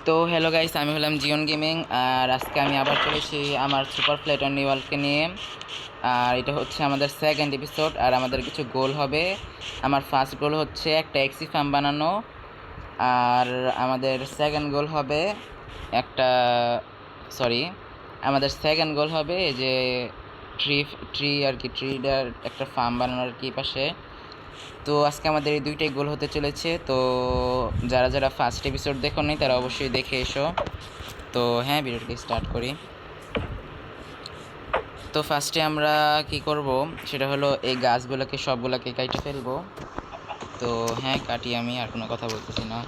তো hello guys, আমি হলাম জিওন গেমিং। আর আজকে আমি আবার চলেছি আমার সুপার ফ্লাইট অন ওয়ার্ল্ডকে নিয়ে। আর এটা হচ্ছে আমাদের সেকেন্ড এপিসোড। আর আমাদের কিছু গোল হবে। আমার ফার্স্ট গোল হচ্ছে একটা এক্সি ফার্ম বানানো। আর আমাদের সেকেন্ড গোল হবে একটা সরি আমাদের সেকেন্ড গোল হবে এই যে ট্রি ট্রি আর কি, ট্রিডার একটা ফার্ম বানানোর কি পাশে। তো আজকে আমাদের এই দুইটাই গোল হতে চলেছে। তো যারা যারা ফার্স্ট এপিসোড দেখো নি তারা অবশ্যই দেখে এসো। তো হ্যাঁ, ভিডিওটাকে স্টার্ট করি। তো ফার্স্টে আমরা কি করব সেটা হলো এই গাছগুলোকে সবগুলোকে কাটে ফেলবো। তো হ্যাঁ, কাটি, আমি আর কোনো কথা বলতেছি না।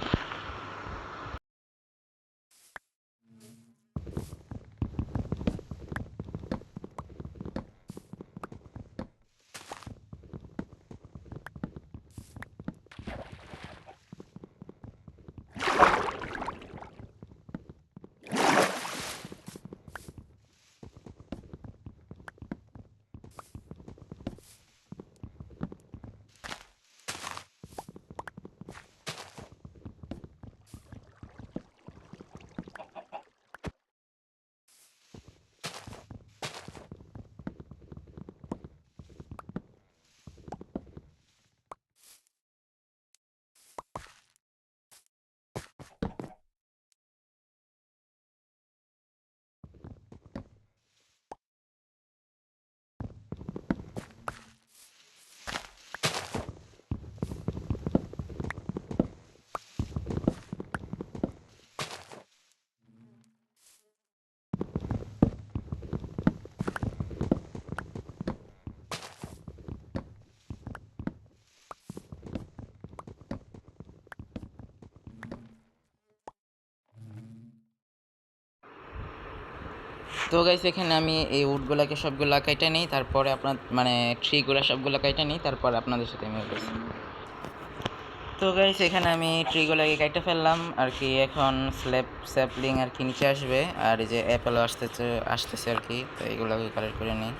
তো গাইস, এখানে আমি এই উডগুলাকে সবগুলা কাইটা নিই, তারপরে আপনার মানে ট্রিগুলা সবগুলা কাইটা নিই, তারপর আপনাদের সাথে আমি বলছি। তো গাইস, এখানে আমি ট্রিগুলাকে কাইটা ফেললাম আর কি। এখন স্যাপলিং আর কি নিচে আসবে। আর এই যে অ্যাপেলও আসতেছে আর কি। তো এইগুলোকে কালেক্ট করে নিই।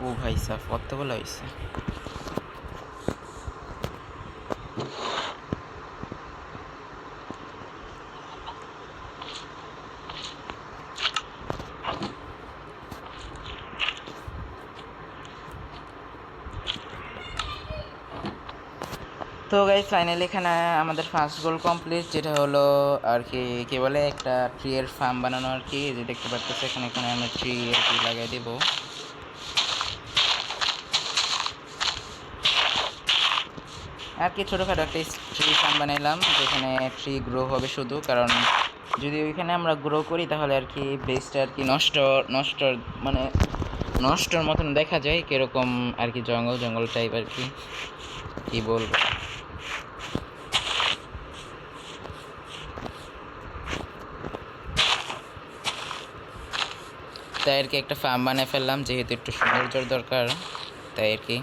ও ভাই সাফ, কতগুলো হয়েছে! তো গাইস, ফাইনালি এখানে আমাদের ফার্স্ট গোল কমপ্লিট, যেটা হলো আর কি কি বলে একটা ট্রি এর ফার্ম বানানো আর কি। যে দেখতে পাচ্ছেন এখানে এখানে আমরা ট্রি আর কি লাগিয়ে দেবো। আর কি ছোটোখাটো একটা ট্রি ফার্ম বানাইলাম, যেখানে ট্রি গ্রো হবে শুধু। কারণ যদি ওইখানে আমরা গ্রো করি তাহলে আর কি বেসটা আর কি নষ্ট নষ্ট মানে নষ্টর মতন দেখা যায়, কীরকম আর কি জঙ্গল জঙ্গল টাইপ আর কি, কী বলবো। তাই আর কি একটা ফার্ম বানিয়ে ফেললাম, যেহেতু একটু সৌন্দর্যর দরকার, তাই আর কি।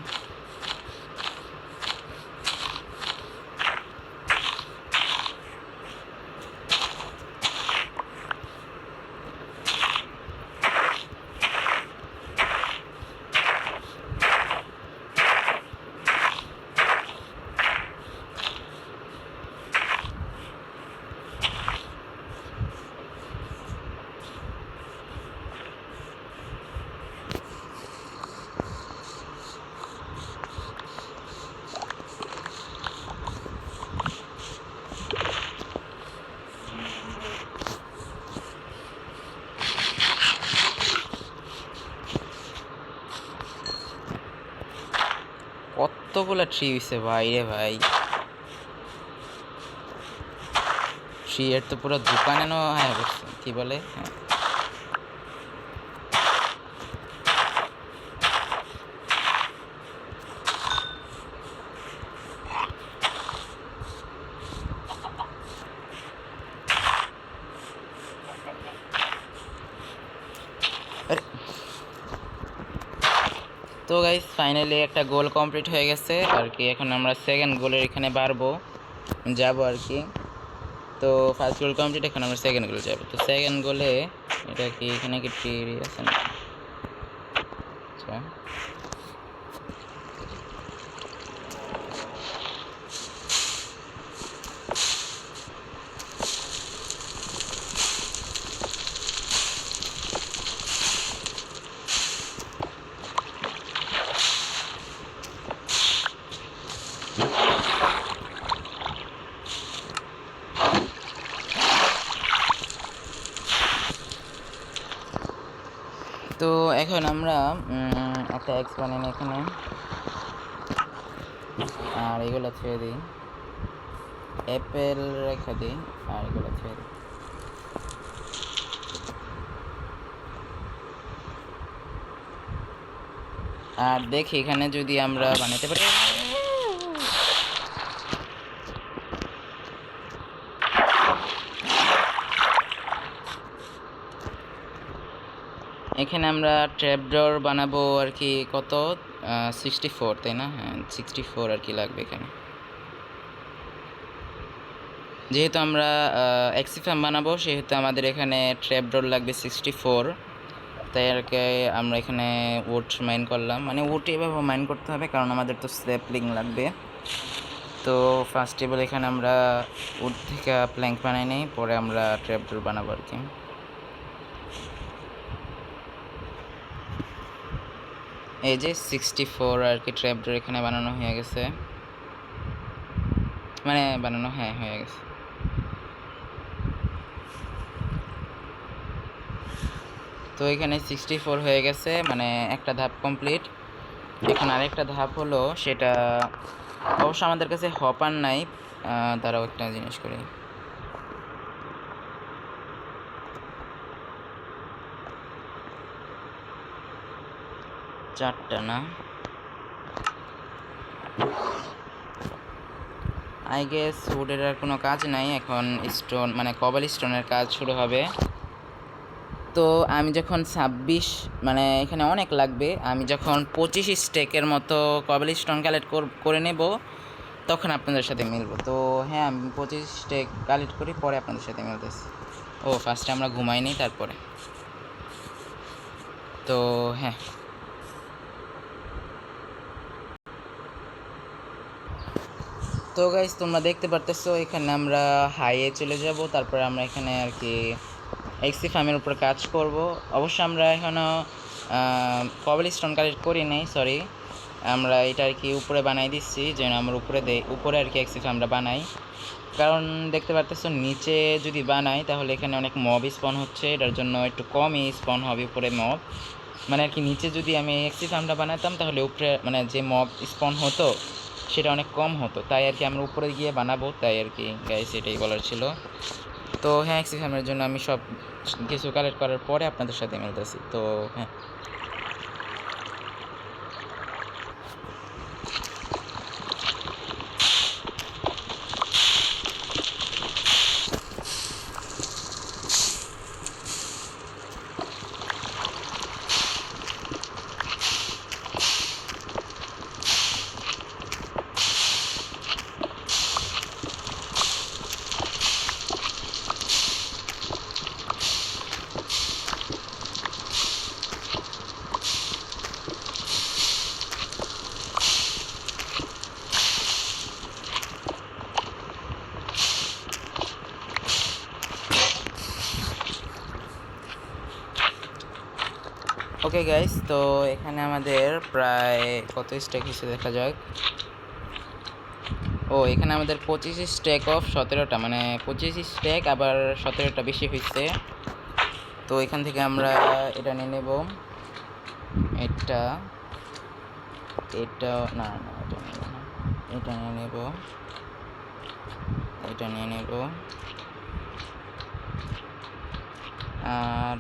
কতগুলা ট্রি হয়েছে ভাই রে ভাই! ট্রি এর তো পুরো দোকানে হ্যাঁ বসছে, কি বলে। হ্যাঁ, তো গাইস, ফাইনালি একটা গোল কমপ্লিট হয়ে গেছে আর কি। এখন আমরা সেকেন্ড গোলের এখানে যাবো আর কি। তো ফার্স্ট গোল কমপ্লিট, এখন আমরা সেকেন্ড গোলে যাবো। তো সেকেন্ড গোলে এটা কি, এখানে কি ট্রি আছে না? আচ্ছা, তো এখন আমরা একটা এক্স বানাই এখানে, আর এগুলো ছেড়ে দিই, অ্যাপেল রেখে দিই, আর এগুলো ছেড়ে দিই। আর দেখি এখানে যদি আমরা বানাতে পারি। এখানে আমরা ট্র্যাপডোর বানাবো আর কি, কত 64, তাই না? হ্যাঁ 64 আর কি লাগবে এখানে, যেহেতু আমরা এক্সিফাম বানাবো সেহেতু আমাদের এখানে ট্র্যাপডোর লাগবে 64। তাই আর কি আমরা এখানে উড মাইন করলাম, মানে উড এভাবে মাইন করতে হবে কারণ আমাদের তো স্যাপলিং লাগবে। তো ফার্স্ট টেবল এখানে আমরা উড থেকে প্ল্যাঙ্ক বানাই নিই, পরে আমরা ট্র্যাপডোর বানাবো আর কি। এই যে 64 আর কি ট্র্যাপডোর এখানে বানানো হয়ে গেছে, মানে বানানো হয়ে গেছে। তো এখানে 64 হয়ে গেছে, মানে একটা ধাপ কমপ্লিট। এখন আরেকটা ধাপ হলো, সেটা অবশ্য আমাদের কাছে হপার নাই, তারাও একটা জিনিস করি। চারটা না, আই গেস উডের আর কোনো কাজ নাই, এখন স্টোন মানে কবল স্টোনের কাজ শুরু হবে। তো আমি যখন 26, মানে এখানে অনেক লাগবে, আমি যখন 25 স্টেকের মতো কবল স্টোন কালেক্ট করে নেব তখন আপনাদের সাথে মিলবো। তো হ্যাঁ আমি 25 স্টেক কালেক্ট করি, পরে আপনাদের সাথে মিলতেছি। ও ফার্স্টে আমরা ঘুমাইনি তারপরে। তো হ্যাঁ, তো গাইস তোমরা দেখতে পারতেছো এখানে আমরা হাইয়ে চলে যাব, তারপরে আমরা এখানে আর কি এক্সি ফার্মের উপর কাজ করব। অবশ্য আমরা এখনও কবল স্টোন কালেক্ট করি নাই, সরি, আমরা এটা আর কি উপরে বানাই দিচ্ছি, যেন আমরা উপরে আর কি এক্সি ফার্মটা বানাই। কারণ দেখতে পারতেছো নিচে যদি বানাই তাহলে এখানে অনেক মব স্পন হচ্ছে, এটার জন্য একটু কমই স্পন হবে উপরে মব, মানে আর কি নিচে যদি আমি এক্সি ফার্মটা বানাতাম তাহলে উপরে মানে যে মব স্পন হতো সেটা অনেক কম হতো, তাই আর কি আমরা উপরে গিয়ে বানাবো, তাই আর কি গাইস এটাই বলার ছিল। তো হ্যাঁ এক্সি ফার্মের জন্য আমি সব কিছু কালেক্ট করার পরে আপনাদের সাথে মিলতেছি। তো হ্যাঁ, ওকে গাইস, তো এখানে আমাদের প্রায় কত স্টেক হিসেবে দেখা যাক। ও এখানে আমাদের 25 স্টেক অফ 17টা, মানে 25 স্টেক আবার 17টা বেশি হয়েছে। তো এখান থেকে আমরা এটা নিয়ে নেব, এটা না না এটা নেব না, এটা নিয়ে নেব, এটা নিয়ে নেব, আর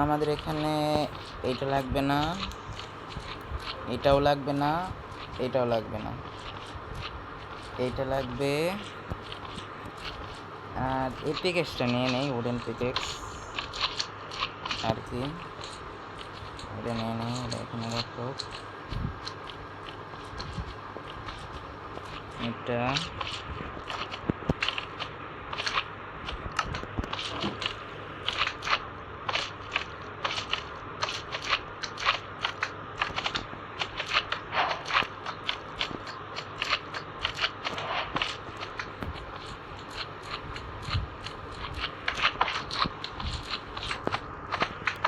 আমাদের এখানে এটা লাগবে না, এটাও লাগবে না, এটাও লাগবে না, এইটা লাগবে। আর এই পিকেক্সটা নিয়ে নেই, উডেন পিকেক্স আর কি, এটা নিয়ে নেই, এটা এখানে রাখো। এটা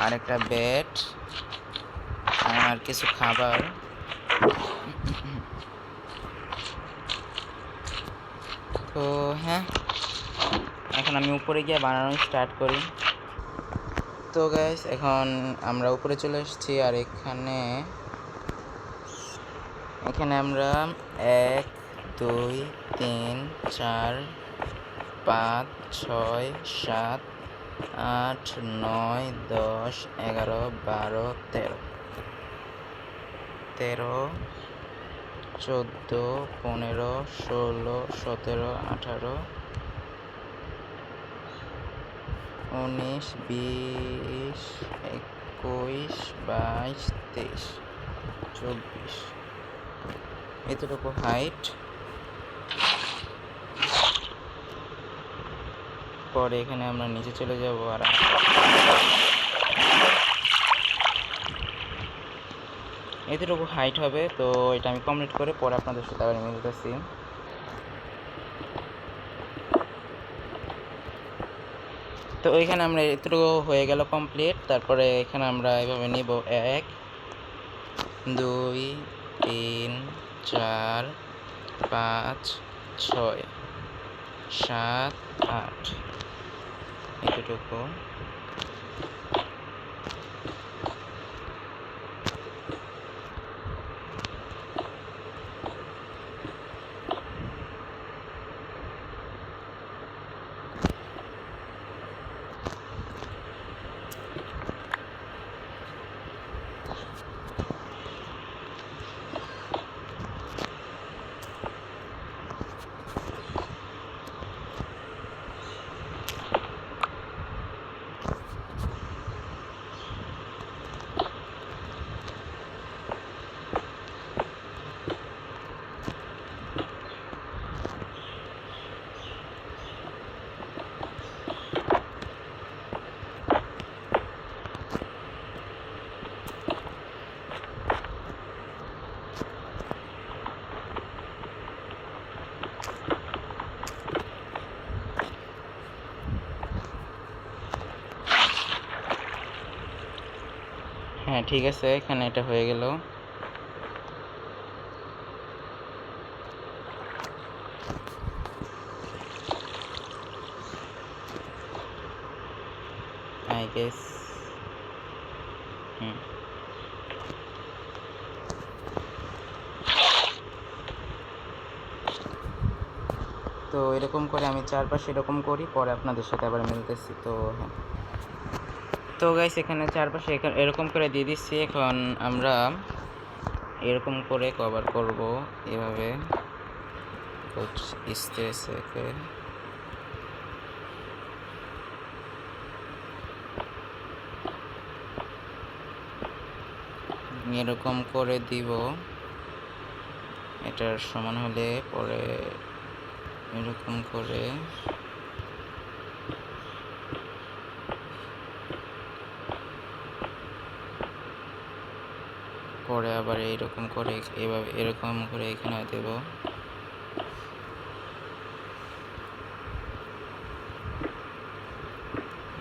আরেকটা বেড আর কিছু খাবার। তো হ্যাঁ, এখন আমি উপরে গিয়ে বানানো স্টার্ট করি। তো গাইস, এখন আমরা উপরে চলে এসেছি। আর এখানে আমরা 1 2 3 4 5 6 7 8 9 10 11 12 13 14 15 16 17 18 19 20 21 22 23 24 এতটুকু হাইট। পরে এখানে আমরা নিচে চলে যাব। আর এতটুকু হাইট হবে। তো এটা আমি কমপ্লিট করে পরে আপনাদের সাথে আবার মিলতেছি। তো ওইখানে আমরা এতটুকু হয়ে গেল কমপ্লিট। তারপরে এখানে আমরা এভাবে নিব 1 2 3 4 5 6 7 8 এতটুকু। হ্যাঁ, ঠিক আছে, এখানে এটা হয়ে গেল। আই গেস তো এরকম করে আমি চারপাশে এরকম করি, পরে আপনাদের সাথে আবার মিলতেছি। তো হ্যাঁ, তো গাইস এখানে চারপাশে এরকম করে দিয়ে দিচ্ছি। এখন আমরা এরকম করে কভার করব এভাবে এরকম করে দিব। এটার সমান হলে পরে এরকম করে পরে আবার এইরকম করে এভাবে এরকম করে এখানে দেব।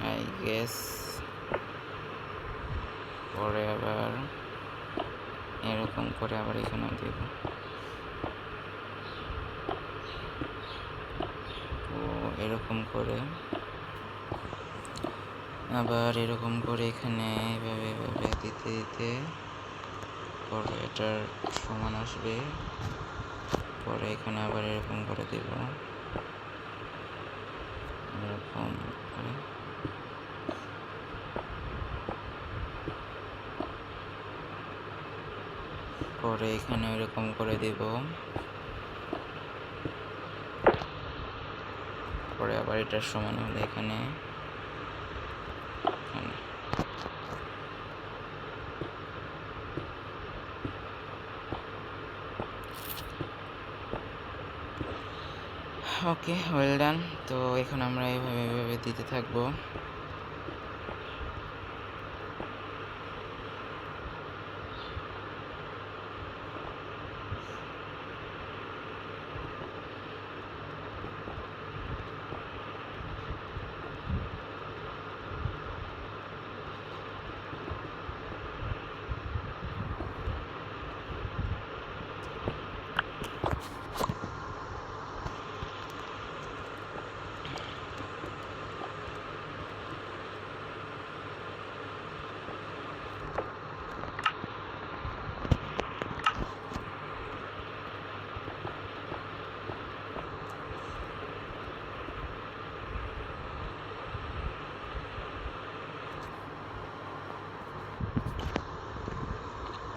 আই গেস পরে আবার এরকম করে আবার এখানে দেব। তো এরকম করে আবার এরকম করে এখানে এভাবে এভাবে দিতে দিতে পরে এটার সমান আসবে। পরে এখানে আবার এরকম করে দেব, এরকম করে। পরে এখানে এরকম করে দেব। পরে আবার এটার সমান হলে এখানে ওকে, ওয়েল ডান। তো এখন আমরা এইভাবে দিতে থাকবো।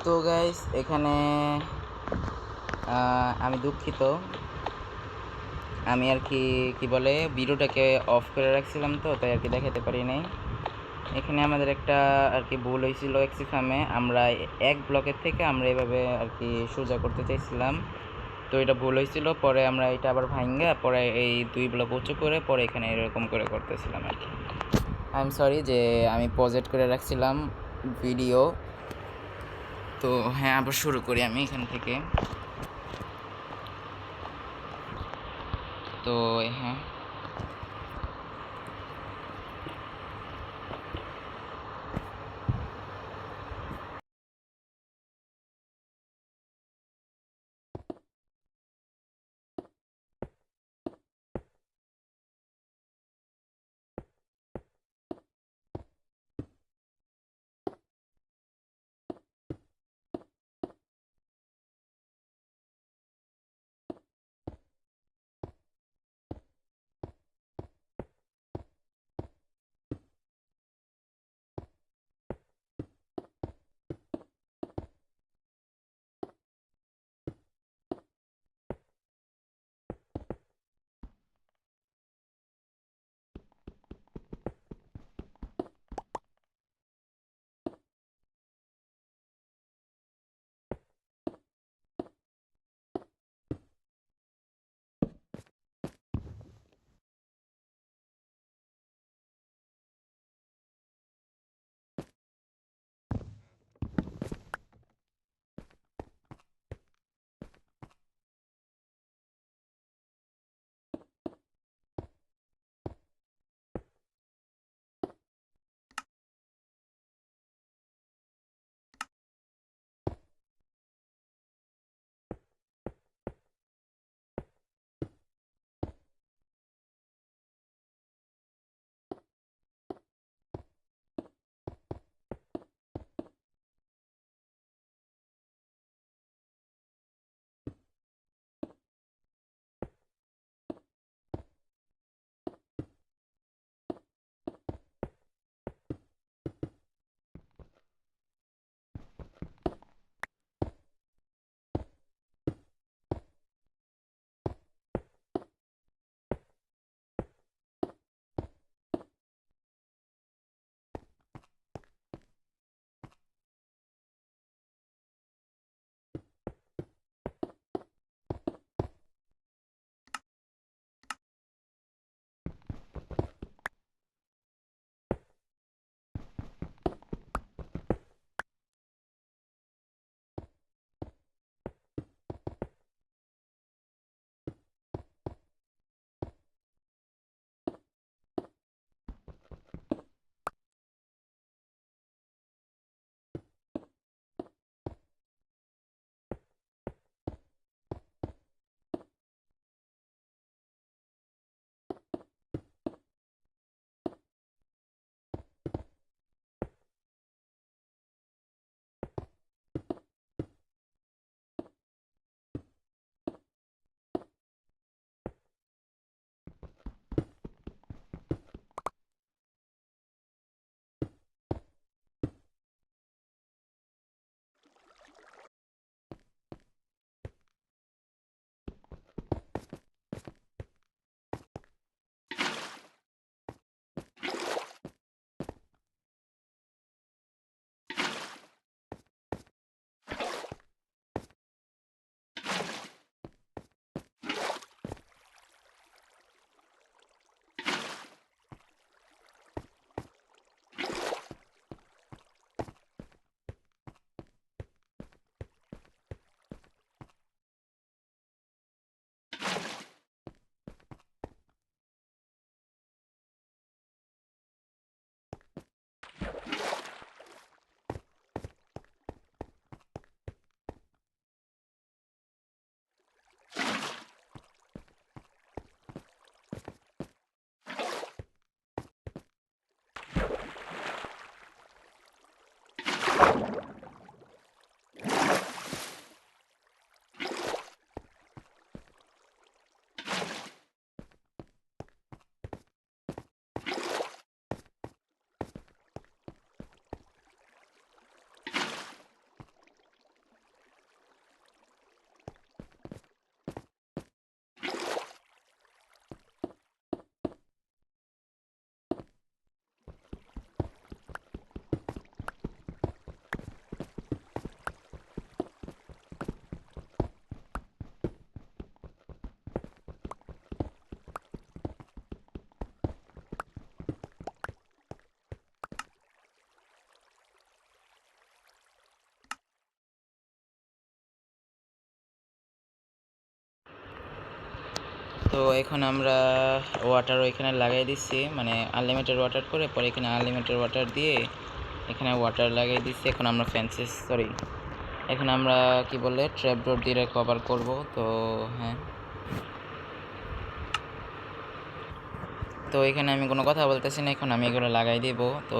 তো গাইস এখানে আমি দুঃখিত, আমি আর কি কি বলে ভিডিওটাকে অফ করে রাখছিলাম, তো তাই আর কি দেখাতে পারি নাই। এখানে আমাদের একটা আর কি ভুল হয়েছিল এক্সি ফার্মে, আমরা এক ব্লকের থেকে আমরা এভাবে আর কি সোজা করতে চাইছিলাম, তো এটা ভুল হয়েছিল। পরে আমরা এটা আবার ভাঙ্গা পরে এই 2 ব্লক উঁচু করে পরে এখানে এরকম করে করতেছিলাম আর কি। আই এম সরি যে আমি পজেট করে রাখছিলাম ভিডিও। তো হ্যাঁ, আবার শুরু করি আমি এখান থেকে। তো হ্যাঁ, তো এখন আমরা ওয়াটার এখানে লাগাই দিচ্ছি, মানে আনলিমিটেড ওয়াটার করে পরে এখানে আনলিমিটেড ওয়াটার দিয়ে এখানে ওয়াটার লাগাই দিচ্ছি। এখন আমরা এখন আমরা কি বলে ট্র্যাপ ডোর দিয়ে কভার করব। তো হ্যাঁ, তো এখানে আমি কোনো কথা বলতেছি না, এখন আমি এগুলো লাগাই দিব। তো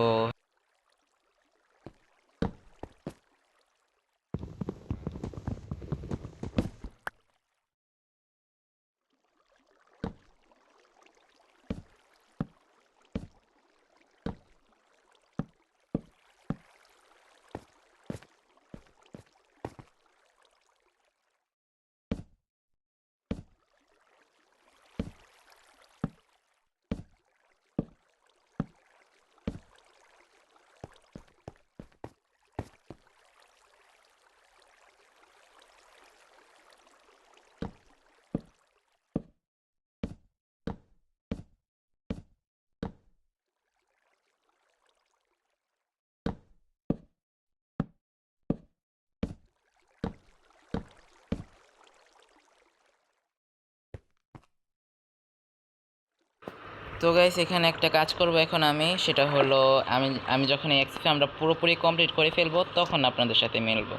তো গাইস এখানে একটা কাজ করব এখন আমি, সেটা হলো আমি আমি যখন এই এক্সপি আমরা পুরোপুরি কমপ্লিট করে ফেলবো তখন আপনাদের সাথে মিলবো।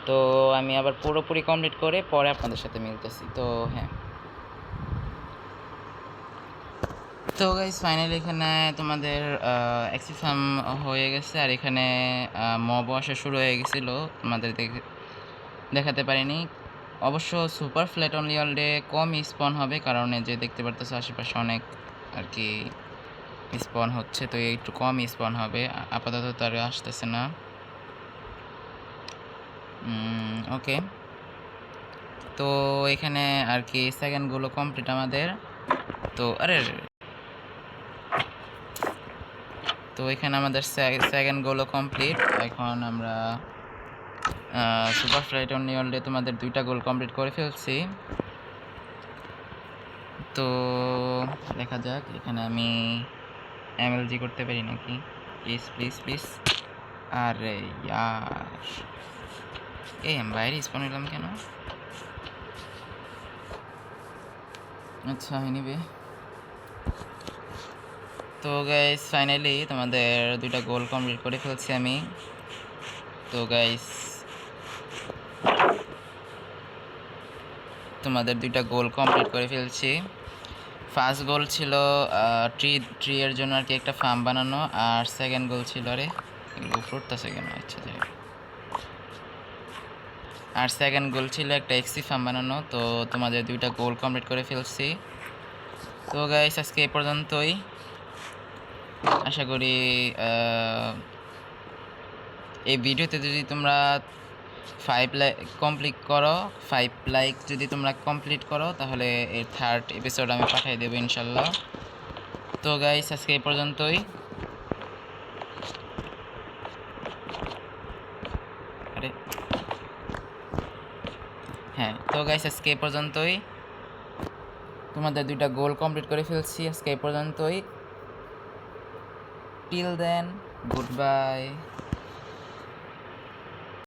তো আমি আবার পুরোপুরি কমপ্লিট করে পরে আপনাদের সাথে মিলতেছি। তো হ্যাঁ, তো গাইস ফাইনালি এখানে তোমাদের এক্সপি ফার্ম হয়ে গেছে, আর এখানে মবও আসা শুরু হয়ে গেছিলো, তোমাদের দেখাতে পারিনি। অবশ্য সুপার ফ্ল্যাট অনলি ওয়ার্ল্ডে কম স্পন হবে, কারণ এই যে দেখতে পারতেছো আশেপাশে অনেক আর কি স্পন হচ্ছে, তো একটু কম স্পন হবে। আপাতত তার আসতেছে না। ওকে, তো এখানে আর কি সেকেন্ডগুলো কমপ্লিট আমাদের। তো তো এখানে আমাদের সেকেন্ডগুলো কমপ্লিট। এখন আমরা সুপার ফ্লাইট অন ওয়ার্ল্ডে তোমাদের 2টা গোল কমপ্লিট করে ফেলছি। তো দেখা যাক এখানে আমি এমএলজি করতে পারি নাকি, প্লিজ প্লিজ প্লিজ। আরে ইয়ার, আমি বাইরে স্পন হইলাম কেন? আচ্ছা নিবে। তো গাইস ফাইনালি তোমাদের 2টা গোল কমপ্লিট করে ফেলছি আমি। তো গাইস তোমাদের 2টা গোল কমপ্লিট করে ফেলছি। ফার্স্ট গোল ছিল ট্রি এর জন্য আর কি একটা ফার্ম বানানো, আর সেকেন্ড গোল ছিল আর সেকেন্ড গোল ছিল একটা এক্সি ফার্ম বানানো। তো তোমাদের 2টা গোল কমপ্লিট করে ফেলছি। তো গাইস আজকে এই পর্যন্তই। আশা করি এই ভিডিওতে যদি তোমরা 5 লাইক যদি তোমরা কমপ্লিট করো তাহলে এর থার্ড এপিসোড আমি পাঠিয়ে দেবো ইনশাল্লাহ। তো গাইস আজকে এই পর্যন্তই। হ্যাঁ, তো গাইস আজকে এই পর্যন্তই। তোমাদের 2টা গোল কমপ্লিট করে ফেলছি আজকে এই পর্যন্তই। Till then, good by.